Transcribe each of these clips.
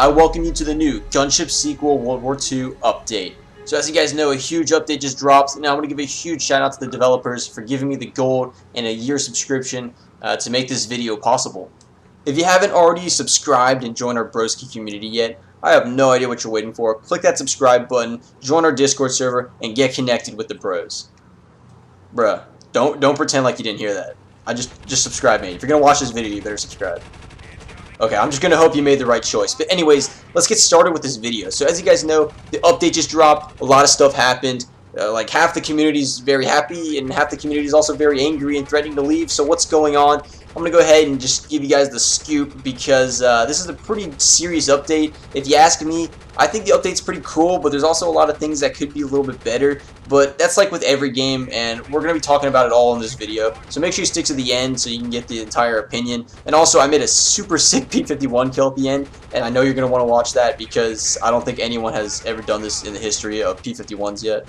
I welcome you to the new Gunship sequel World War II update. So as you guys know, a huge update just dropped. Now I want to give a huge shout out to the developers for giving me the gold and a year subscription to make this video possible. If you haven't already subscribed and joined our BROSKIE community yet, I have no idea what you're waiting for. Click that subscribe button, join our Discord server, and get connected with the bros. Bruh, don't pretend like you didn't hear that. Just subscribe, mate. If you're gonna watch this video, you better subscribe. Okay, I'm just gonna hope you made the right choice. But anyways, let's get started with this video. So as you guys know, the update just dropped. A lot of stuff happened. Like half the community is very happy, and half the community is also very angry and threatening to leave. So what's going on? I'm going to go ahead and just give you guys the scoop because this is a pretty serious update. If you ask me, I think the update's pretty cool, but there's also a lot of things that could be a little bit better. But that's like with every game, and we're going to be talking about it all in this video. So make sure you stick to the end so you can get the entire opinion. And also, I made a super sick P51 kill at the end, and I know you're going to want to watch that because I don't think anyone has ever done this in the history of P51s yet.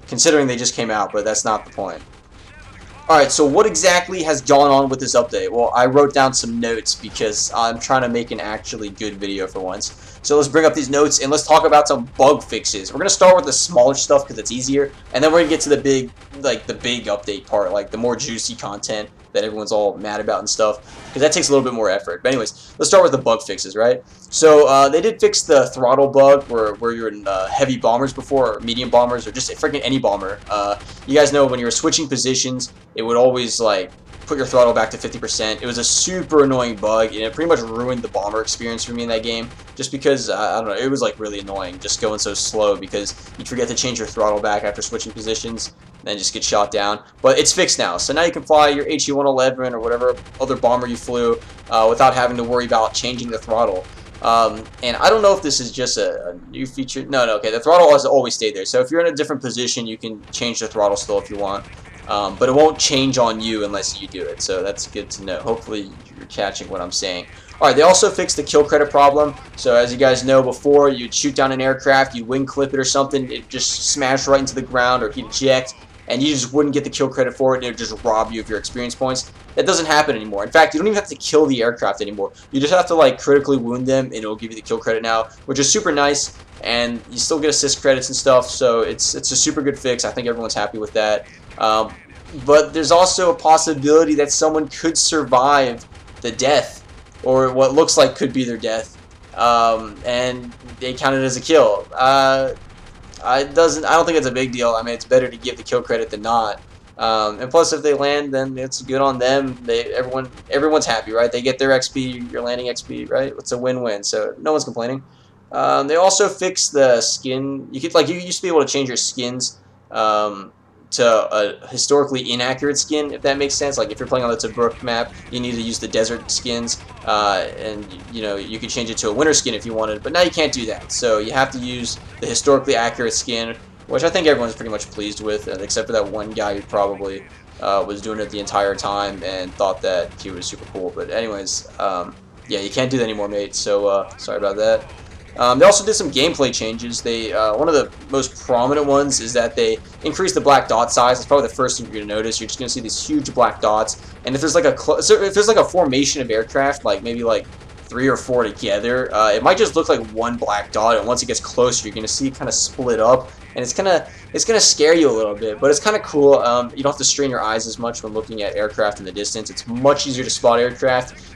Considering they just came out, but that's not the point. Alright, so what exactly has gone on with this update? Well, I wrote down some notes because I'm trying to make an actually good video for once. So let's bring up these notes and let's talk about some bug fixes. We're going to start with the smaller stuff because it's easier, and then we're going to get to the big update part, like the more juicy content that everyone's all mad about and stuff, because that takes a little bit more effort. But anyways, let's start with the bug fixes, right? So they did fix the throttle bug where you're in heavy bombers before, or medium bombers, or just freaking any bomber. You guys know when you were switching positions, it would always like put your throttle back to 50%. It was a super annoying bug, and it pretty much ruined the bomber experience for me in that game, just because, I don't know, it was like really annoying just going so slow because you'd forget to change your throttle back after switching positions, and then just get shot down. But it's fixed now, so now you can fly your HE-111 or whatever other bomber you flew without having to worry about changing the throttle. And I don't know if this is just a new feature. No, okay, the throttle has always stayed there, so if you're in a different position, you can change the throttle still if you want. But it won't change on you unless you do it, so that's good to know. Hopefully you're catching what I'm saying. Alright, they also fixed the kill credit problem. So as you guys know, before you'd shoot down an aircraft, you'd wing clip it or something, it'd just smash right into the ground or he'd eject, and you just wouldn't get the kill credit for it, and it would just rob you of your experience points. That doesn't happen anymore. In fact, you don't even have to kill the aircraft anymore. You just have to like critically wound them, and it'll give you the kill credit now, which is super nice, and you still get assist credits and stuff, so it's a super good fix. I think everyone's happy with that. But there's also a possibility that someone could survive the death, or what looks like could be their death, and they count it as a kill. I don't think it's a big deal. I mean, it's better to give the kill credit than not. And plus, if they land, then it's good on them. Everyone's happy, right? They get their XP, your landing XP, right? It's a win-win, so no one's complaining. They also fixed the skin. You used to be able to change your skins to a historically inaccurate skin, if that makes sense. Like if you're playing on the Tobruk map, you need to use the desert skins, and you know, you could change it to a winter skin if you wanted, but now you can't do that. So you have to use the historically accurate skin, which I think everyone's pretty much pleased with, except for that one guy who probably was doing it the entire time and thought that he was super cool. But anyways, yeah, you can't do that anymore, mate, so sorry about that. They also did some gameplay changes. One of the most prominent ones is that they increased the black dot size. It's probably the first thing you're gonna notice. You're just gonna see these huge black dots, and if there's like a formation of aircraft, like maybe like 3 or 4 together, it might just look like one black dot, and once it gets closer, you're gonna see it kind of split up, and it's gonna scare you a little bit, but it's kind of cool. You don't have to strain your eyes as much when looking at aircraft in the distance. It's much easier to spot aircraft.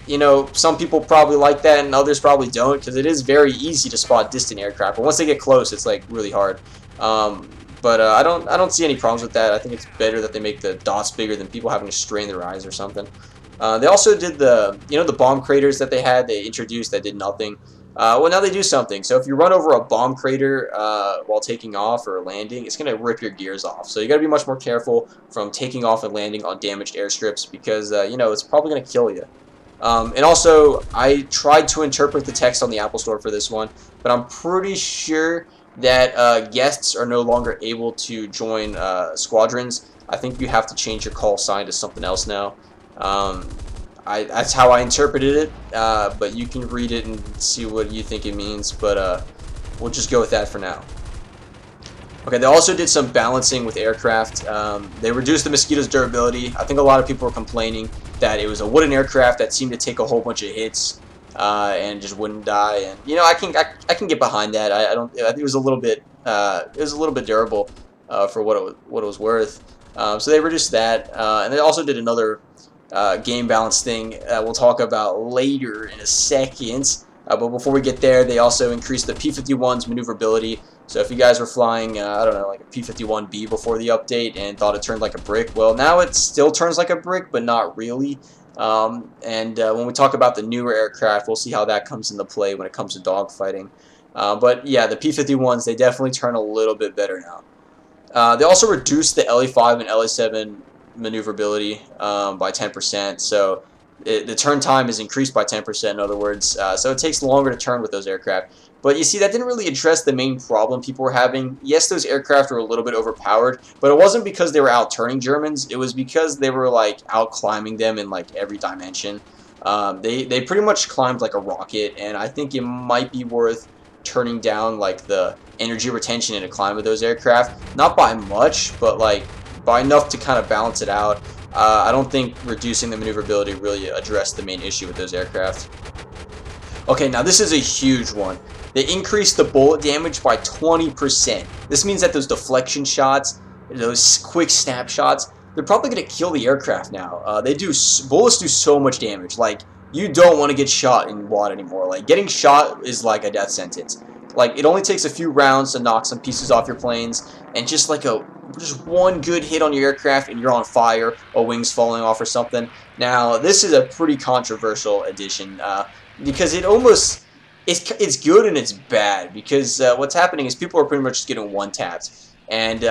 You know, some people probably like that and others probably don't, because it is very easy to spot distant aircraft, but once they get close, it's like really hard. But I don't see any problems with that. I think it's better that they make the dots bigger than people having to strain their eyes or something. They also did the bomb craters that they introduced that did nothing. Well, now they do something. So if you run over a bomb crater while taking off or landing, it's going to rip your gears off. So you got to be much more careful from taking off and landing on damaged airstrips, because you know, it's probably going to kill you. And also, I tried to interpret the text on the Apple Store for this one, but I'm pretty sure that guests are no longer able to join squadrons. I think you have to change your call sign to something else now. That's how I interpreted it, but you can read it and see what you think it means, but we'll just go with that for now. Okay, they also did some balancing with aircraft. They reduced the Mosquito's durability. I think a lot of people were complaining that it was a wooden aircraft that seemed to take a whole bunch of hits and just wouldn't die. And you know, I can get behind that. I don't. I think it was a little bit durable for what it was worth. So they reduced that, and they also did another game balance thing we'll talk about later in a second. But before we get there, they also increased the P51's maneuverability. So if you guys were flying, I don't know, like a P51B before the update and thought it turned like a brick, well, now it still turns like a brick, but not really. When we talk about the newer aircraft, we'll see how that comes into play when it comes to dogfighting. But yeah, the P51s, they definitely turn a little bit better now. They also reduced the LE5 and LE7 maneuverability by 10%, so the turn time is increased by 10%, in other words, so it takes longer to turn with those aircraft. But you see, that didn't really address the main problem people were having. Yes, those aircraft were a little bit overpowered, but it wasn't because they were out turning Germans, it was because they were like out climbing them in like every dimension. They pretty much climbed like a rocket, and I think it might be worth turning down like the energy retention in a climb of those aircraft, not by much, but like by enough to kind of balance it out. I don't think reducing the maneuverability really addressed the main issue with those aircraft. Okay, now this is a huge one. They increased the bullet damage by 20%. This means that those deflection shots, those quick snapshots, they're probably going to kill the aircraft now. Bullets do so much damage. Like, you don't want to get shot in WAD anymore. Like, getting shot is like a death sentence. Like, it only takes a few rounds to knock some pieces off your planes, and just one good hit on your aircraft and you're on fire, a wing's falling off or something. Now, this is a pretty controversial addition, because it's good and it's bad, because what's happening is people are pretty much just getting one-tapped. And,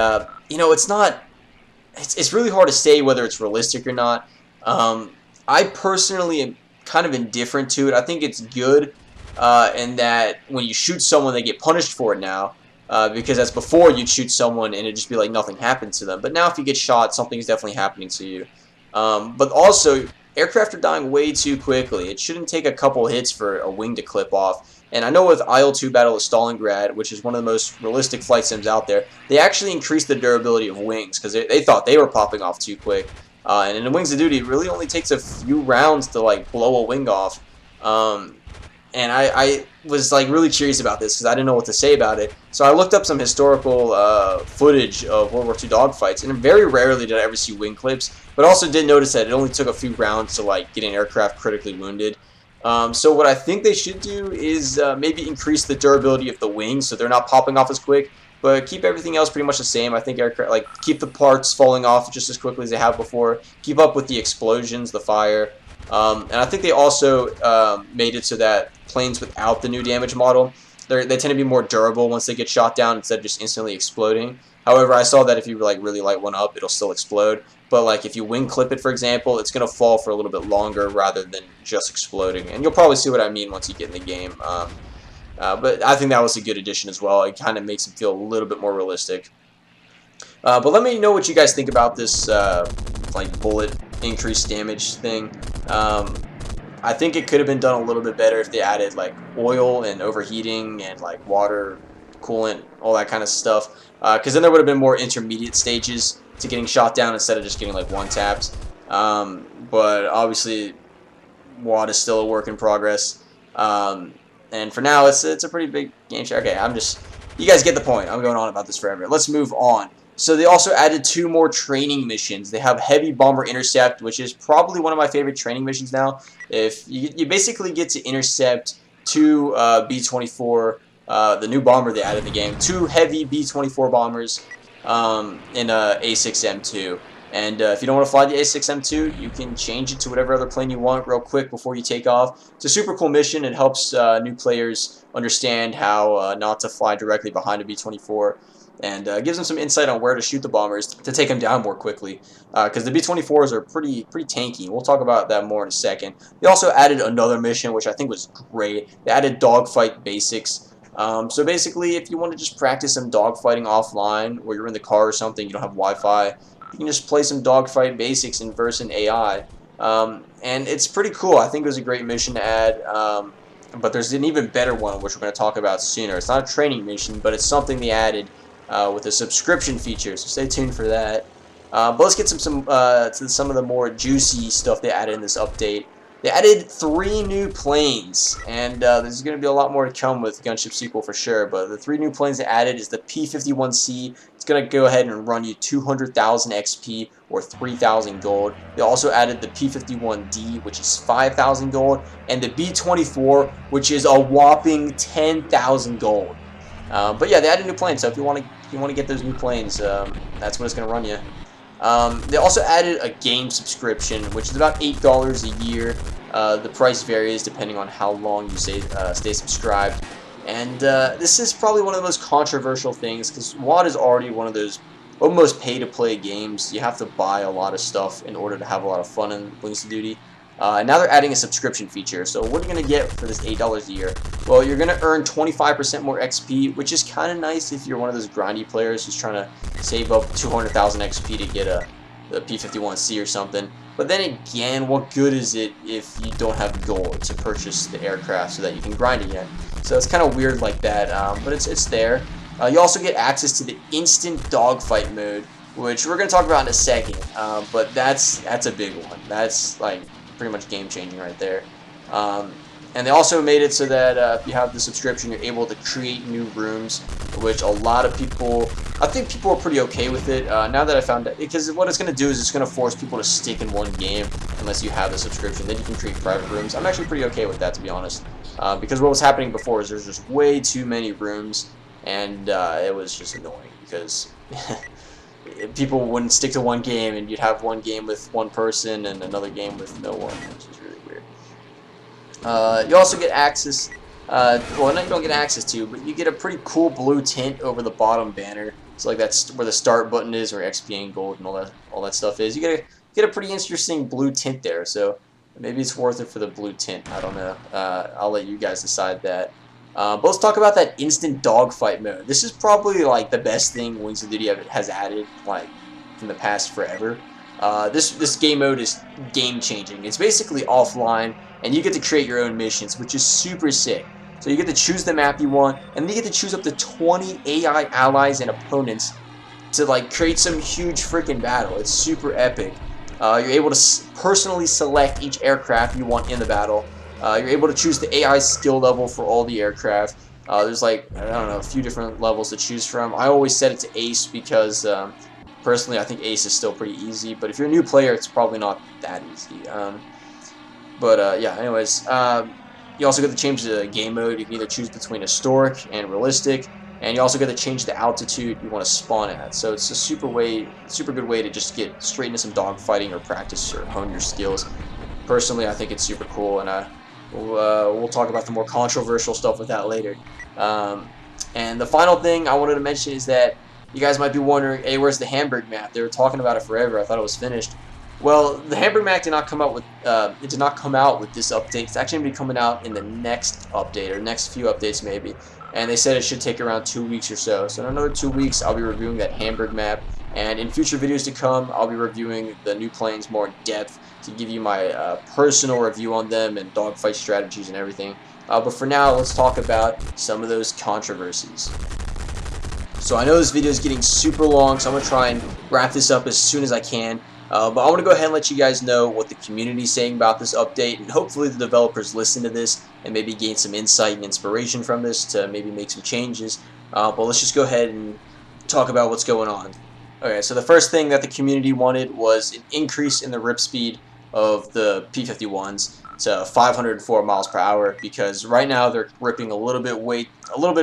you know, it's really hard to say whether it's realistic or not. I personally am kind of indifferent to it. I think it's good in that when you shoot someone, they get punished for it now. Because as before, you'd shoot someone and it'd just be like nothing happened to them. But now if you get shot, something's definitely happening to you. But also, aircraft are dying way too quickly. It shouldn't take a couple hits for a wing to clip off. And I know with IL-2 Battle of Stalingrad, which is one of the most realistic flight sims out there, they actually increased the durability of wings because they thought they were popping off too quick. And in Wings of Duty, it really only takes a few rounds to like blow a wing off. And I was like really curious about this because I didn't know what to say about it. So I looked up some historical footage of World War II dogfights, and very rarely did I ever see wing clips. But also did notice that it only took a few rounds to like get an aircraft critically wounded. So what I think they should do is maybe increase the durability of the wings so they're not popping off as quick, but keep everything else pretty much the same. I think aircraft, like, keep the parts falling off just as quickly as they have before. Keep up with the explosions, the fire. And I think they also made it so that planes without the new damage model, they tend to be more durable once they get shot down instead of just instantly exploding. However, I saw that if you like really light one up, it'll still explode. But like if you wing clip it, for example, it's going to fall for a little bit longer rather than just exploding. And you'll probably see what I mean once you get in the game. But I think that was a good addition as well. It kind of makes it feel a little bit more realistic. But let me know what you guys think about this like bullet increased damage thing. I think it could have been done a little bit better if they added like oil and overheating and like water, coolant, all that kind of stuff. Because then there would have been more intermediate stages to getting shot down instead of just getting like one taps. But obviously, WAD is still a work in progress. And for now, it's a pretty big game share. Okay, you guys get the point. I'm going on about this forever. Let's move on. So they also added 2 more training missions. They have Heavy Bomber Intercept, which is probably one of my favorite training missions now. If you basically get to intercept 2 B-24, the new bomber they added in the game, 2 heavy B-24 bombers in a A6M2. And if you don't want to fly the A6M2, you can change it to whatever other plane you want real quick before you take off. It's a super cool mission. It helps new players understand how not to fly directly behind a B-24. And gives them some insight on where to shoot the bombers to take them down more quickly. Because the B-24s are pretty tanky. We'll talk about that more in a second. They also added another mission, which I think was great. They added Dogfight Basics. So basically, if you want to just practice some dogfighting offline, where you're in the car or something, you don't have Wi-Fi, you can just play some Dogfight Basics and verse an AI. And it's pretty cool. I think it was a great mission to add. But there's an even better one, which we're going to talk about sooner. It's not a training mission, but it's something they added with a subscription feature, so stay tuned for that. But let's get to some of the more juicy stuff they added in this update. They added 3 new planes, and there's going to be a lot more to come with Gunship sequel for sure, but the 3 new planes they added is the P51C. It's going to go ahead and run you 200,000 XP or 3,000 gold. They also added the P51D, which is 5,000 gold, and the B24, which is a whopping 10,000 gold. But yeah, they added new planes, so if you want to get those new planes, that's what it's going to run you. They also added a game subscription, which is about $8 a year. The price varies depending on how long you stay subscribed. And this is probably one of the most controversial things, because WoD is already one of those almost pay-to-play games. You have to buy a lot of stuff in order to have a lot of fun in Wings of Duty. Now they're adding a subscription feature. So what are you going to get for this $8 a year? Well, you're going to earn 25% more XP, which is kind of nice if you're one of those grindy players who's trying to save up 200,000 XP to get a P51C or something. But then again, what good is it if you don't have gold to purchase the aircraft so that you can grind again? So it's kind of weird like that, but it's there. You also get access to the instant dogfight mode, which we're going to talk about in a second, but that's a big one. That's like pretty much game changing right there. And they also made it so that if you have the subscription, you're able to create new rooms, which a lot of people, I think people are pretty okay with it. Now that I found out, because what it's going to do is it's going to force people to stick in one game unless you have the subscription. Then you can create private rooms. I'm actually pretty okay with that, to be honest, because what was happening before is there's just way too many rooms, and it was just annoying because people wouldn't stick to one game, and you'd have one game with one person and another game with no one, which is really weird. You also get access, well, not you don't get access to, but you get a pretty cool blue tint over the bottom banner. So like that's where the start button is, or XP and gold and all that stuff is. You get a pretty interesting blue tint there. So maybe it's worth it for the blue tint. I don't know. I'll let you guys decide that. But let's talk about that instant dogfight mode. This is probably like the best thing Wings of Duty has added like from the past forever. This game mode is game changing. It's basically offline, and you get to create your own missions, which is super sick. So you get to choose the map you want, and then you get to choose up to 20 AI allies and opponents to like create some huge freaking battle. It's super epic. You're able to personally select each aircraft you want in the battle. You're able to choose the AI skill level for all the aircraft. There's like, I don't know, a few different levels to choose from. I always set it to Ace because personally I think Ace is still pretty easy, but if you're a new player it's probably not that easy. Yeah, anyways, you also get to change the game mode. You can either choose between historic and realistic, and you also get to change the altitude you want to spawn at. So it's a super good way to just get straight into some dogfighting or practice or hone your skills. Personally, I think it's super cool, and we'll talk about the more controversial stuff with that later. And the final thing I wanted to mention is that you guys might be wondering, hey, where's the Hamburg map? They were talking about it forever. I thought it was finished. Well, the Hamburg map did not come out with this update. It's actually going to be coming out in the next update, or next few updates maybe. And they said it should take around 2 weeks or so. So in another 2 weeks, I'll be reviewing that Hamburg map. And in future videos to come, I'll be reviewing the new planes more in depth to give you my personal review on them and dogfight strategies and everything. But for now, let's talk about some of those controversies. So I know this video is getting super long, so I'm going to try and wrap this up as soon as I can. But I want to go ahead and let you guys know what the community is saying about this update, and hopefully the developers listen to this and maybe gain some insight and inspiration from this to maybe make some changes. But let's just go ahead and talk about what's going on. Okay, so the first thing that the community wanted was an increase in the rip speed of the P51s to 504 miles per hour, because right now they're ripping a little bit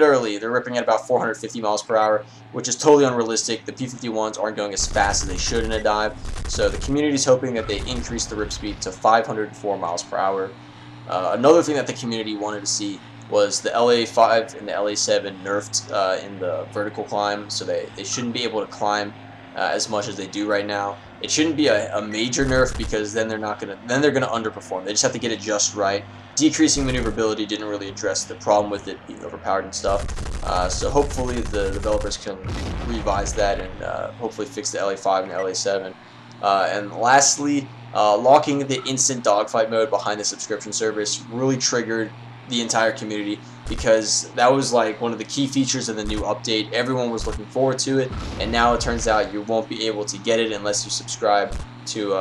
early. They're ripping at about 450 miles per hour, which is totally unrealistic. The P51s aren't going as fast as they should in a dive, so the community is hoping that they increase the rip speed to 504 miles per hour. Another thing that the community wanted to see was the LA5 and the LA7 nerfed in the vertical climb, so they shouldn't be able to climb as much as they do right now. It shouldn't be a major nerf, because then they're gonna underperform. They just have to get it just right. Decreasing maneuverability didn't really address the problem with it being overpowered and stuff. So hopefully the developers can revise that and hopefully fix the LA5 and the LA7. And lastly, locking the instant dogfight mode behind the subscription service really triggered the entire community, because that was like one of the key features of the new update. Everyone was looking forward to it, and now it turns out you won't be able to get it unless you subscribe to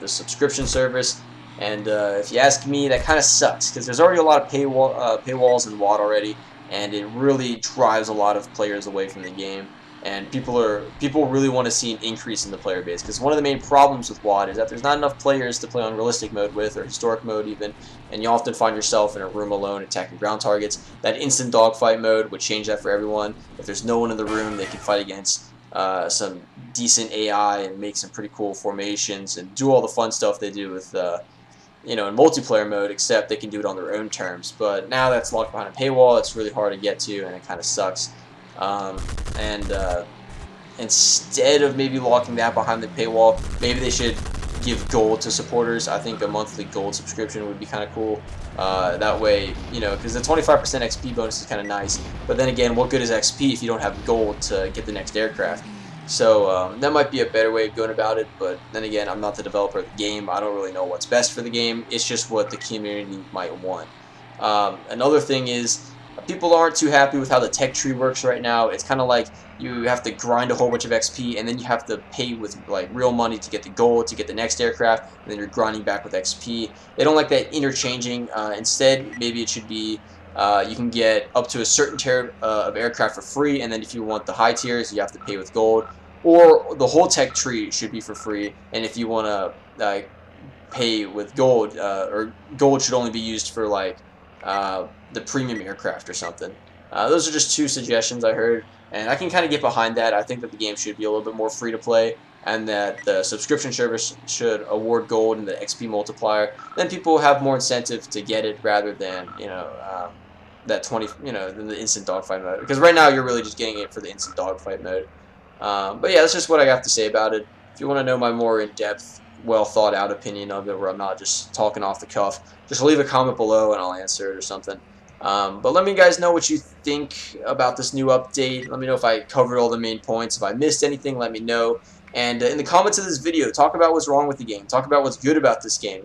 the subscription service. And if you ask me, that kind of sucks because there's already a lot of paywalls in WoD already, and it really drives a lot of players away from the game. And people really want to see an increase in the player base because one of the main problems with WoD is that there's not enough players to play on realistic mode with, or historic mode even, and you often find yourself in a room alone attacking ground targets. That instant dogfight mode would change that for everyone. If there's no one in the room, they can fight against some decent AI and make some pretty cool formations and do all the fun stuff they do with in multiplayer mode, except they can do it on their own terms. But now that's locked behind a paywall. It's really hard to get to, and it kind of sucks. And instead of maybe locking that behind the paywall, maybe they should give gold to supporters. I think a monthly gold subscription would be kind of cool. That way, because the 25% XP bonus is kind of nice. But then again, what good is XP if you don't have gold to get the next aircraft? So that might be a better way of going about it, but then again, I'm not the developer of the game. I don't really know what's best for the game. It's just what the community might want. Another thing is, people aren't too happy with how the tech tree works right now. It's kind of like you have to grind a whole bunch of XP, and then you have to pay with like real money to get the gold, to get the next aircraft, and then you're grinding back with XP. They don't like that interchanging. Instead, maybe it should be you can get up to a certain tier of aircraft for free, and then if you want the high tiers, you have to pay with gold. Or the whole tech tree should be for free, and if you want to pay with gold, or gold should only be used for like the premium aircraft or something. Those are just two suggestions I heard, and I can kind of get behind that. I think that the game should be a little bit more free to play, and that the subscription service should award gold and the XP multiplier. Then people have more incentive to get it rather than that 20 the instant dogfight mode. Because right now you're really just getting it for the instant dogfight mode. But yeah, that's just what I have to say about it. If you want to know my more in-depth, well-thought-out opinion of it, where I'm not just talking off the cuff, just leave a comment below and I'll answer it or something. But let me guys know what you think about this new update. Let me know if I covered all the main points. If I missed anything, let me know. And in the comments of this video, talk about what's wrong with the game. Talk about what's good about this game,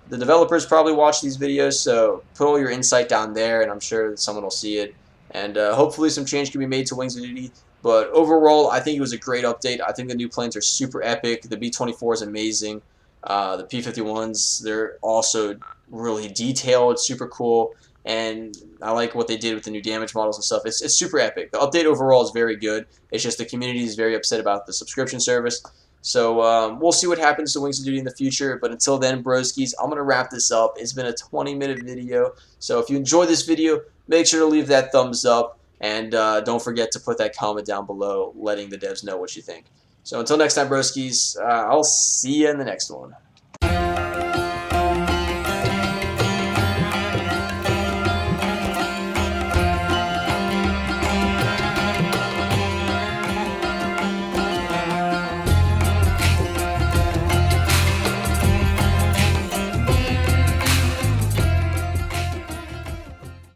The developers probably watch these videos, so put all your insight down there, and I'm sure that someone will see it. And hopefully some change can be made to Wings of Duty. But overall, I think it was a great update. I think the new planes are super epic. The B-24 is amazing. The P51s, they're also really detailed, super cool. And I like what they did with the new damage models and stuff. It's super epic. The update overall is very good. It's just the community is very upset about the subscription service. So we'll see what happens to Wings of Duty in the future. But until then, broskies, I'm going to wrap this up. It's been a 20-minute video. So if you enjoyed this video, make sure to leave that thumbs up. And don't forget to put that comment down below letting the devs know what you think. So until next time, broskies, I'll see you in the next one.